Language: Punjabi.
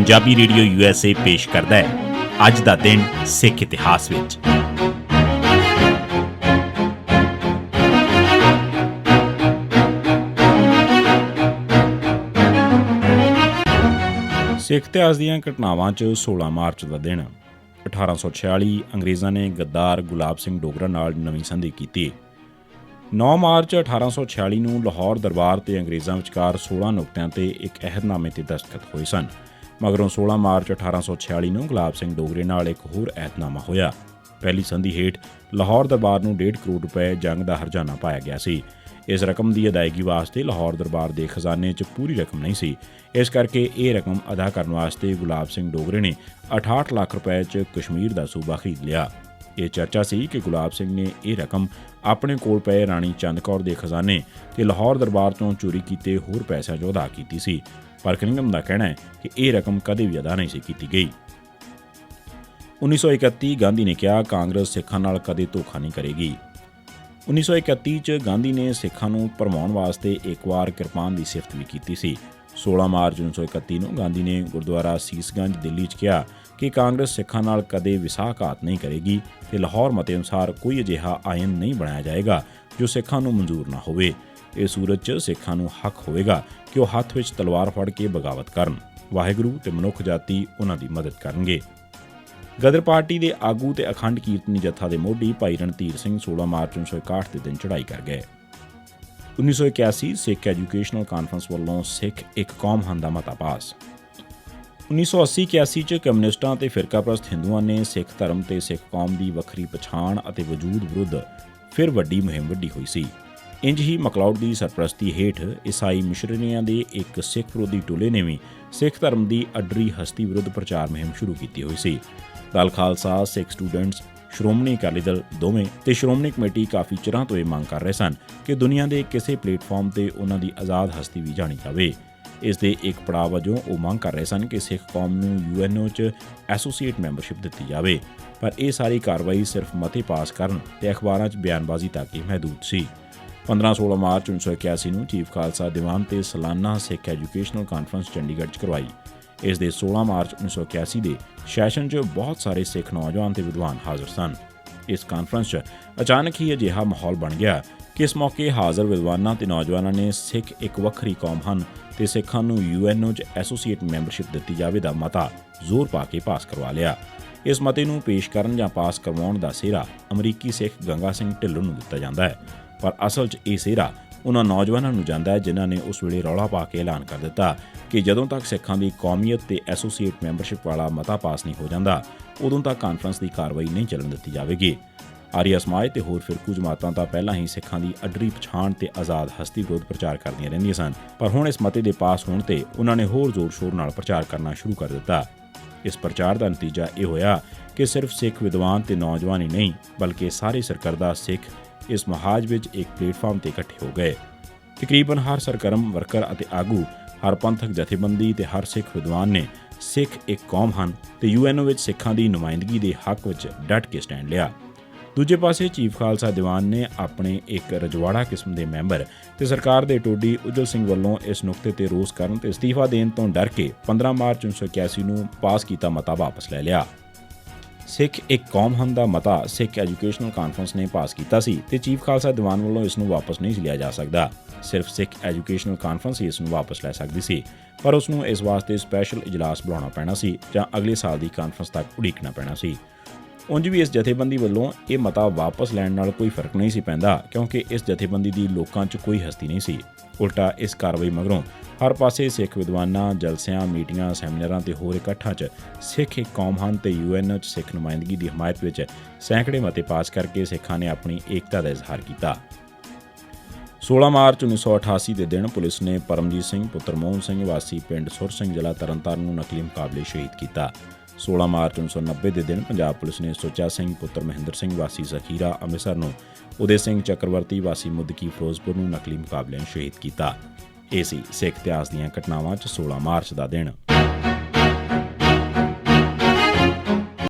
ਪੰਜਾਬੀ ਰੇਡੀਓ USA ਪੇਸ਼ ਕਰਦਾ ਹੈ ਅੱਜ ਦਾ ਦਿਨ ਸਿੱਖ ਇਤਿਹਾਸ ਵਿੱਚ। ਸਿੱਖ ਇਤਿਹਾਸ ਦੀਆਂ ਘਟਨਾਵਾਂ 'ਚ 16 ਮਾਰਚ ਦਾ ਦਿਨ 1846 ਅੰਗਰੇਜ਼ਾਂ ਨੇ ਗੱਦਾਰ ਗੁਲਾਬ ਸਿੰਘ ਡੋਗਰਾ ਨਾਲ ਨਵੀਂ ਸੰਧੀ ਕੀਤੀ। 9 ਮਾਰਚ 1846 ਨੂੰ ਲਾਹੌਰ ਦਰਬਾਰ ਤੇ ਅੰਗਰੇਜ਼ਾਂ ਵਿਚਕਾਰ 16 ਨੁਕਤਿਆਂ ਤੇ ਇੱਕ ਅਹਿਦਨਾਮੇ ਤੇ ਦਸਤਖਤ ਹੋਏ ਸਨ। ਮਗਰੋਂ 16 ਮਾਰਚ 1846 ਨੂੰ ਗੁਲਾਬ ਸਿੰਘ ਡੋਗਰੇ ਨਾਲ ਇੱਕ ਹੋਰ ਅਹਿਦਨਾਮਾ ਹੋਇਆ। ਪਹਿਲੀ ਸੰਧੀ ਹੇਠ ਲਾਹੌਰ ਦਰਬਾਰ ਨੂੰ 1.5 ਕਰੋੜ ਰੁਪਏ ਜੰਗ ਦਾ ਹਰਜਾਨਾ ਪਾਇਆ ਗਿਆ ਸੀ। ਇਸ ਰਕਮ ਦੀ ਅਦਾਇਗੀ ਵਾਸਤੇ ਲਾਹੌਰ ਦਰਬਾਰ ਦੇ ਖਜ਼ਾਨੇ 'ਚ ਪੂਰੀ ਰਕਮ ਨਹੀਂ ਸੀ। ਇਸ ਕਰਕੇ ਇਹ ਰਕਮ ਅਦਾ ਕਰਨ ਵਾਸਤੇ ਗੁਲਾਬ ਸਿੰਘ ਡੋਗਰੇ ਨੇ 68 ਲੱਖ ਰੁਪਏ 'ਚ ਕਸ਼ਮੀਰ ਦਾ ਸੂਬਾ ਖਰੀਦ ਲਿਆ। ਇਹ ਚਰਚਾ ਸੀ ਕਿ ਗੁਲਾਬ ਸਿੰਘ ਨੇ ਇਹ ਰਕਮ ਆਪਣੇ ਕੋਲ ਪਏ ਰਾਣੀ ਚੰਦ ਕੌਰ ਦੇ ਖਜ਼ਾਨੇ ਤੇ ਲਾਹੌਰ ਦਰਬਾਰ ਤੋਂ ਚੋਰੀ ਕੀਤੇ ਹੋਰ ਪੈਸਿਆਂ 'ਚੋਂ ਅਦਾ ਕੀਤੀ ਸੀ, ਪਰ ਕਨਿੰਘਮ ਦਾ ਕਹਿਣਾ ਹੈ ਕਿ ਇਹ ਰਕਮ ਕਦੇ ਵੀ ਅਦਾ ਨਹੀਂ ਸੀ ਕੀਤੀ ਗਈ। 1931 ਗਾਂਧੀ ਨੇ ਕਿਹਾ, ਕਾਂਗਰਸ ਸਿੱਖਾਂ ਨਾਲ ਕਦੇ ਧੋਖਾ ਨਹੀਂ ਕਰੇਗੀ। 1931 'ਚ ਗਾਂਧੀ ਨੇ ਸਿੱਖਾਂ ਨੂੰ ਭਰਮਾਉਣ ਵਾਸਤੇ ਇੱਕ ਵਾਰ ਕਿਰਪਾਨ ਦੀ ਸਿਫਤ ਵੀ ਕੀਤੀ ਸੀ। 16 ਮਾਰਚ 1931 ਨੂੰ ਗਾਂਧੀ ਨੇ ਗੁਰਦੁਆਰਾ ਸੀਸਗੰਜ ਦਿੱਲੀ 'ਚ ਕਿਹਾ ਕਿ ਕਾਂਗਰਸ ਸਿੱਖਾਂ ਨਾਲ ਕਦੇ ਵਿਸਾਖਘਾਤ ਨਹੀਂ ਕਰੇਗੀ ਤੇ ਲਾਹੌਰ ਮਤੇ ਅਨੁਸਾਰ ਕੋਈ ਅਜਿਹਾ ਆਇਨ ਨਹੀਂ ਬਣਾਇਆ ਜਾਏਗਾ ਜੋ ਸਿੱਖਾਂ ਨੂੰ ਮਨਜ਼ੂਰ ਨਾ ਹੋਵੇ। ਇਸ ਸੂਰਤ 'ਚ ਸਿੱਖਾਂ ਨੂੰ ਹੱਕ ਹੋਵੇਗਾ ਕਿ ਉਹ ਹੱਥ ਵਿੱਚ ਤਲਵਾਰ ਫੜ ਕੇ ਬਗਾਵਤ ਕਰਨ। ਵਾਹਿਗੁਰੂ ਤੇ ਮਨੁੱਖ ਜਾਤੀ ਉਹਨਾਂ ਦੀ ਮਦਦ ਕਰਨਗੇ। ਗਦਰ ਪਾਰਟੀ ਦੇ ਆਗੂ ਤੇ ਅਖੰਡ ਕੀਰਤਨੀ ਜੱਥਾ ਦੇ ਮੋਢੀ ਭਾਈ ਰਣਧੀਰ ਸਿੰਘ 16 ਮਾਰਚ 1961 ਦੇ ਦਿਨ ਚੜ੍ਹਾਈ ਕਰ ਗਏ। 1981 ਸਿੱਖ ਐਜੂਕੇਸ਼ਨਲ ਕਾਨਫਰੰਸ ਵੱਲੋਂ ਸਿੱਖ ਇੱਕ ਕੌਮ ਹਨ ਦਾ ਮਤਾ ਪਾਸ। 1980-81 'ਚ ਕਮਿਊਨਿਸਟਾਂ ਤੇ ਫਿਰਕਾਪ੍ਰਸਤ ਹਿੰਦੂਆਂ ਨੇ ਸਿੱਖ ਧਰਮ ਤੇ ਸਿੱਖ ਕੌਮ ਦੀ ਵੱਖਰੀ ਪਛਾਣ ਅਤੇ ਵਜੂਦ ਵਿਰੁੱਧ ਫਿਰ ਵੱਡੀ ਮੁਹਿੰਮ ਵਿੱਢੀ ਹੋਈ ਸੀ। ਇੰਜ ਹੀ ਮਕਲਾਉਡ ਦੀ ਸਰਪ੍ਰਸਤੀ ਹੇਠ ਈਸਾਈ ਮਿਸ਼ਨਰੀਆਂ ਦੇ ਇੱਕ ਸਿੱਖ ਵਿਰੋਧੀ ਟੋਲੇ ਨੇ ਵੀ ਸਿੱਖ ਧਰਮ ਦੀ ਅੱਡਰੀ ਹਸਤੀ ਵਿਰੁੱਧ ਪ੍ਰਚਾਰ ਮੁਹਿੰਮ ਸ਼ੁਰੂ ਕੀਤੀ ਹੋਈ ਸੀ। ਦਲ ਖਾਲਸਾ, ਸਿੱਖ ਸਟੂਡੈਂਟਸ, ਸ਼੍ਰੋਮਣੀ ਅਕਾਲੀ ਦਲ ਦੋਵੇਂ ਤੇ ਸ਼੍ਰੋਮਣੀ ਕਮੇਟੀ ਕਾਫੀ ਚਿਰਾਂ ਤੋਂ ਇਹ ਮੰਗ ਕਰ ਰਹੇ ਸਨ ਕਿ ਦੁਨੀਆ ਦੇ ਕਿਸੇ ਪਲੇਟਫਾਰਮ ਤੇ ਉਹਨਾਂ ਦੀ ਆਜ਼ਾਦ ਹਸਤੀ ਵੀ ਜਾਣੀ ਜਾਵੇ। ਇਸ ਦੇ ਇੱਕ ਪੜਾਅ ਵਜੋਂ ਉਹ ਮੰਗ ਕਰ ਰਹੇ ਸਨ ਕਿ ਸਿੱਖ ਕੌਮ ਨੂੰ UNO 'ਚ ਐਸੋਸੀਏਟ ਮੈਂਬਰਸ਼ਿਪ ਦਿੱਤੀ ਜਾਵੇ, ਪਰ ਇਹ ਸਾਰੀ ਕਾਰਵਾਈ ਸਿਰਫ ਮਤੇ ਪਾਸ ਕਰਨ ਤੇ ਅਖਬਾਰਾਂ 'ਚ ਬਿਆਨਬਾਜ਼ੀ ਤੱਕ ਹੀ ਮਹਿਦੂਦ ਸੀ। 15-16 ਮਾਰਚ 1981 ਨੂੰ ਚੀਫ ਖਾਲਸਾ ਦੀਵਾਨ ਤੇ ਸਾਲਾਨਾ ਸਿੱਖ ਐਜੂਕੇਸ਼ਨਲ ਕਾਨਫਰੰਸ ਚੰਡੀਗੜ੍ਹ 'ਚ ਕਰਵਾਈ। ਇਸ ਦੇ 16 ਮਾਰਚ 1981 ਦੇ ਸੈਸ਼ਨ 'ਚ ਬਹੁਤ ਸਾਰੇ ਸਿੱਖ ਨੌਜਵਾਨ ਤੇ ਵਿਦਵਾਨ ਹਾਜ਼ਰ ਸਨ। ਇਸ ਕਾਨਫਰੰਸ 'ਚ ਅਚਾਨਕ ਹੀ ਅਜਿਹਾ ਮਾਹੌਲ ਬਣ ਗਿਆ ਕਿ ਇਸ ਮੌਕੇ ਹਾਜ਼ਰ ਵਿਦਵਾਨਾਂ ਤੇ ਨੌਜਵਾਨਾਂ ਨੇ ਸਿੱਖ ਇੱਕ ਵੱਖਰੀ ਕੌਮ ਹਨ ਤੇ ਸਿੱਖਾਂ ਨੂੰ UNO 'ਚ ਐਸੋਸੀਏਟ ਮੈਂਬਰਸ਼ਿਪ ਦਿੱਤੀ ਜਾਵੇ ਦਾ ਮਤਾ ਜ਼ੋਰ ਪਾ ਕੇ ਪਾਸ ਕਰਵਾ ਲਿਆ। ਇਸ ਮਤੇ ਨੂੰ ਪੇਸ਼ ਕਰਨ ਜਾਂ ਪਾਸ ਕਰਵਾਉਣ ਦਾ ਸਿਹਰਾ ਅਮਰੀਕੀ ਸਿੱਖ ਗੰਗਾ ਸਿੰਘ ਢਿੱਲੋਂ ਨੂੰ ਦਿੱਤਾ ਜਾਂਦਾ ਹੈ, ਪਰ ਅਸਲ 'ਚ ਇਹ ਸਿਹਰਾ ਉਹਨਾਂ ਨੌਜਵਾਨਾਂ ਨੂੰ ਜਾਂਦਾ ਹੈ ਜਿਨ੍ਹਾਂ ਨੇ ਉਸ ਵੇਲੇ ਰੌਲਾ ਪਾ ਕੇ ਐਲਾਨ ਕਰ ਦਿੱਤਾ ਕਿ ਜਦੋਂ ਤੱਕ ਸਿੱਖਾਂ ਦੀ ਕੌਮੀਅਤ ਤੇ ਐਸੋਸੀਏਟ ਮੈਂਬਰਸ਼ਿਪ ਵਾਲਾ ਮਤਾ ਪਾਸ ਨਹੀਂ ਹੋ ਜਾਂਦਾ, ਉਦੋਂ ਤੱਕ ਕਾਨਫਰੰਸ ਦੀ ਕਾਰਵਾਈ ਨਹੀਂ ਚੱਲਣ ਦਿੱਤੀ ਜਾਵੇਗੀ। ਆਰੀਆ ਸਮਾਜ ਤੇ ਹੋਰ ਫਿਰਕੂ ਜਮਾਤਾਂ ਤਾਂ ਪਹਿਲਾਂ ਹੀ ਸਿੱਖਾਂ ਦੀ ਅੱਡਰੀ ਪਛਾਣ ਤੇ ਆਜ਼ਾਦ ਹਸਤੀ ਵਿਰੁੱਧ ਪ੍ਰਚਾਰ ਕਰਦੀਆਂ ਰਹਿੰਦੀਆਂ ਸਨ, ਪਰ ਹੁਣ ਇਸ ਮਤੇ ਦੇ ਪਾਸ ਹੋਣ ਤੇ ਉਹਨਾਂ ਨੇ ਹੋਰ ਜ਼ੋਰ-ਸ਼ੋਰ ਨਾਲ ਪ੍ਰਚਾਰ ਕਰਨਾ ਸ਼ੁਰੂ ਕਰ ਦਿੱਤਾ। ਇਸ ਪ੍ਰਚਾਰ ਦਾ ਨਤੀਜਾ ਇਹ ਹੋਇਆ ਕਿ ਸਿਰਫ ਸਿੱਖ ਵਿਦਵਾਨ ਤੇ ਨੌਜਵਾਨ ਹੀ ਨਹੀਂ, ਬਲਕਿ ਸਾਰੇ ਸਰਕਰਦਾ ਸਿੱਖ ਇਸ ਮਹਾਜ ਵਿੱਚ ਇੱਕ ਪਲੇਟਫਾਰਮ ਤੇ ਇਕੱਠੇ ਹੋ ਗਏ। ਤਕਰੀਬਨ ਹਰ ਸਰਗਰਮ ਵਰਕਰ ਅਤੇ ਆਗੂ, ਹਰ ਪੰਥਕ ਜਥੇਬੰਦੀ ਤੇ ਹਰ ਸਿੱਖ ਵਿਦਵਾਨ ਨੇ ਸਿੱਖ ਇੱਕ ਕੌਮ ਹਨ ਤੇ UNO ਵਿੱਚ ਸਿੱਖਾਂ ਦੀ ਨੁਮਾਇੰਦਗੀ ਦੇ ਹੱਕ ਵਿੱਚ ਡਟ ਕੇ ਸਟੈਂਡ ਲਿਆ। ਦੂਜੇ ਪਾਸੇ ਚੀਫ ਖਾਲਸਾ ਦੀਵਾਨ ਨੇ ਆਪਣੇ ਇੱਕ ਰਜਵਾੜਾ ਕਿਸਮ ਦੇ ਮੈਂਬਰ ਤੇ ਸਰਕਾਰ ਦੇ ਟੋਡੀ ਉਜਲ ਸਿੰਘ ਵੱਲੋਂ ਇਸ ਨੁਕਤੇ ਤੇ ਰੋਸ ਕਰਨ ਤੇ ਅਸਤੀਫਾ ਦੇਣ ਤੋਂ ਡਰ ਕੇ 15 ਮਾਰਚ 1981 ਨੂੰ ਪਾਸ ਕੀਤਾ ਮਤਾ ਵਾਪਸ ਲੈ ਲਿਆ। ਸਿੱਖ ਇੱਕ ਕੌਮ ਹਨ ਦਾ ਮਤਾ ਸਿੱਖ ਐਜੂਕੇਸ਼ਨਲ ਕਾਨਫਰੰਸ ਨੇ ਪਾਸ ਕੀਤਾ ਸੀ ਤੇ ਚੀਫ ਖਾਲਸਾ ਦੀਵਾਨ ਵੱਲੋਂ ਇਸ ਨੂੰ ਵਾਪਸ ਨਹੀਂ ਲਿਆ ਜਾ ਸਕਦਾ। ਸਿਰਫ ਸਿੱਖ ਐਜੂਕੇਸ਼ਨਲ ਕਾਨਫਰੰਸ ਹੀ ਇਸ ਨੂੰ ਵਾਪਸ ਲੈ ਸਕਦੀ ਸੀ, ਪਰ ਉਸ ਨੂੰ ਇਸ ਵਾਸਤੇ ਸਪੈਸ਼ਲ ਇਜਲਾਸ ਬੁਲਾਉਣਾ ਪੈਣਾ ਸੀ ਜਾਂ ਅਗਲੇ ਸਾਲ ਦੀ ਕਾਨਫਰੰਸ ਤੱਕ ਉਡੀਕਣਾ ਪੈਣਾ ਸੀ। ਉਂਝ ਵੀ ਇਸ ਜਥੇਬੰਦੀ ਵੱਲੋਂ ਇਹ ਮਤਾ ਵਾਪਸ ਲੈਣ ਨਾਲ ਕੋਈ ਫਰਕ ਨਹੀਂ ਸੀ ਪੈਂਦਾ, ਕਿਉਂਕਿ ਇਸ ਜਥੇਬੰਦੀ ਦੀ ਲੋਕਾਂ 'ਚ ਕੋਈ ਹਸਤੀ ਨਹੀਂ ਸੀ। ਉਲਟਾ ਇਸ ਕਾਰਵਾਈ ਮਗਰੋਂ ਹਰ ਪਾਸੇ ਸਿੱਖ ਵਿਦਵਾਨਾਂ, ਜਲਸਿਆਂ, ਮੀਟਿੰਗਾਂ, ਸੈਮੀਨਾਰਾਂ ਤੇ ਹੋਰ ਇਕੱਠਾਂ 'ਚ ਸਿੱਖ ਇੱਕ ਕੌਮ ਹਨ ਤੇ UNO 'ਚ ਸਿੱਖ ਨੁਮਾਇੰਦਗੀ ਦੀ ਹਮਾਇਤ ਵਿੱਚ ਸੈਂਕੜੇ ਮਤੇ ਪਾਸ ਕਰਕੇ ਸਿੱਖਾਂ ਨੇ ਆਪਣੀ ਏਕਤਾ ਦਾ ਇਜ਼ਹਾਰ ਕੀਤਾ। 16 ਮਾਰਚ 1988 ਦੇ ਦਿਨ ਪੁਲਿਸ ਨੇ ਪਰਮਜੀਤ ਸਿੰਘ ਪੁੱਤਰ ਮੋਹਨ ਸਿੰਘ ਵਾਸੀ ਪਿੰਡ ਸੁਰ ਸਿੰਘ ਜ਼ਿਲ੍ਹਾ ਤਰਨਤਾਰਨ ਨੂੰ ਨਕਲੀ ਮੁਕਾਬਲੇ ਸ਼ਹੀਦ ਕੀਤਾ। 16 ਮਾਰਚ 1990 ਦੇ ਦਿਨ ਪੰਜਾਬ ਪੁਲਿਸ ਨੇ ਸੁੱਚਾ ਸਿੰਘ ਪੁੱਤਰ ਮਹਿੰਦਰ ਸਿੰਘ ਵਾਸੀ ਜ਼ਖੀਰਾ ਅੰਮ੍ਰਿਤਸਰ ਨੂੰ, ਉਦੇ ਸਿੰਘ ਚੱਕਰਵਰਤੀ ਵਾਸੀ ਮੁੱਦਕੀ ਫਿਰੋਜ਼ਪੁਰ ਨੂੰ ਨਕਲੀ ਮੁਕਾਬਲਿਆਂ ਸ਼ਹੀਦ ਕੀਤਾ। ਇਹ ਸੀ ਸਿੱਖ ਇਤਿਹਾਸ ਦੀਆਂ ਘਟਨਾਵਾਂ 'ਚ 16 ਮਾਰਚ ਦਾ ਦਿਨ।